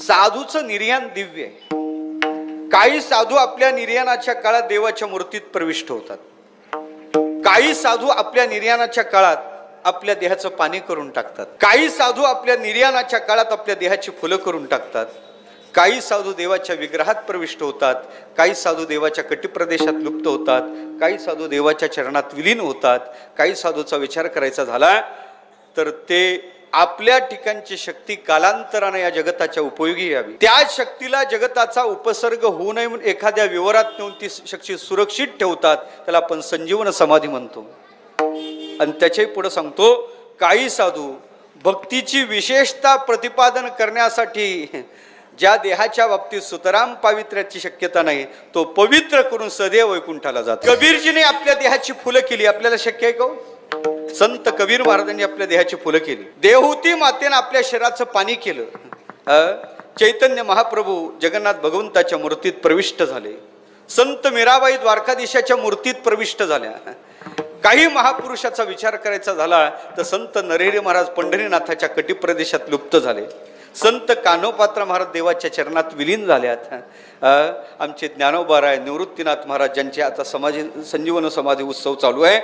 साधूचं निर्याण दिव्य आहे. काही साधू आपल्या निर्याणाच्या काळात देवाच्या मूर्तीत प्रविष्ट होतात. काही साधू आपल्या निर्याणाच्या काळात आपल्या देहाचं पाणी करून टाकतात. काही साधू आपल्या निर्याणाच्या काळात आपल्या देहाची फुलं करून टाकतात. काही साधू देवाच्या विग्रहात प्रविष्ट होतात. काही साधू देवाच्या कटिप्रदेशात लुप्त होतात. काही साधू देवाच्या चरणात विलीन होतात. काही साधूचा विचार करायचा झाला तर ते आपल्या ठिकाणची शक्ती कालांतराने या जगताच्या उपयोगी यावी, त्या शक्तीला जगताचा उपसर्ग होऊ नये म्हणून एखाद्या विवरात नेऊन ती शक्ती सुरक्षित ठेवतात. त्याला आपण संजीवन समाधी म्हणतो. आणि त्याच्याही पुढे सांगतो, काही साधू भक्तीची विशेषता प्रतिपादन करण्यासाठी ज्या देहाच्या बाबतीत सुतराम पावित्र्याची शक्यता नाही तो पवित्र करून सदैव वैकुंठाला जातो. कबीरजीने आपल्या देहाची फुलं केली. आपल्याला शक्य आहे का? संत कबीर महाराजांनी आपल्या देहाची फुलं केली. देवहूती मातेने आपल्या शरीराचं पाणी केलं. चैतन्य महाप्रभू जगन्नाथ भगवंताच्या मूर्तीत प्रविष्ट झाले. संत मीराबाई द्वारकाधीशाच्या मूर्तीत प्रविष्ट झाल्या. काही महापुरुषाचा विचार करायचा झाला तर संत नरहरी महाराज पंढरीनाथाच्या कटिप्रदेशात लुप्त झाले. संत कान्होपात्र महाराज देवाच्या चरणात विलीन झाल्यात. आमचे ज्ञानोबाराय निवृत्तीनाथ महाराज ज्यांचे आता संजीवन समाधी उत्सव चालू आहे,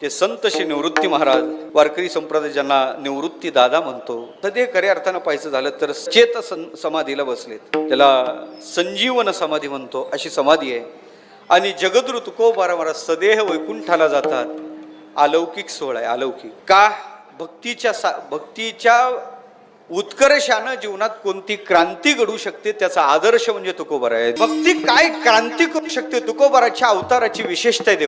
ते संत श्री निवृत्ती महाराज वारकरी संप्रदाय ज्यांना निवृत्ती दादा म्हणतो, तर ते खऱ्या अर्थानं पाहायचं झालं तर चेत समाधीला बसलेत. त्याला संजीवन समाधी म्हणतो, अशी समाधी आहे. आणि जगद्गुरु तुकोबारा महाराज सदेह वैकुंठाला जातात. अलौकिक सोहळा आहे. अलौकिक का? भक्तीच्या उत्कर्षानं जीवनात कोणती क्रांती घडू शकते त्याचा आदर्श म्हणजे तुकोबारा आहे. भक्ती काय क्रांती करू शकते तुकोबाराच्या अवताराची विशेषता आहे.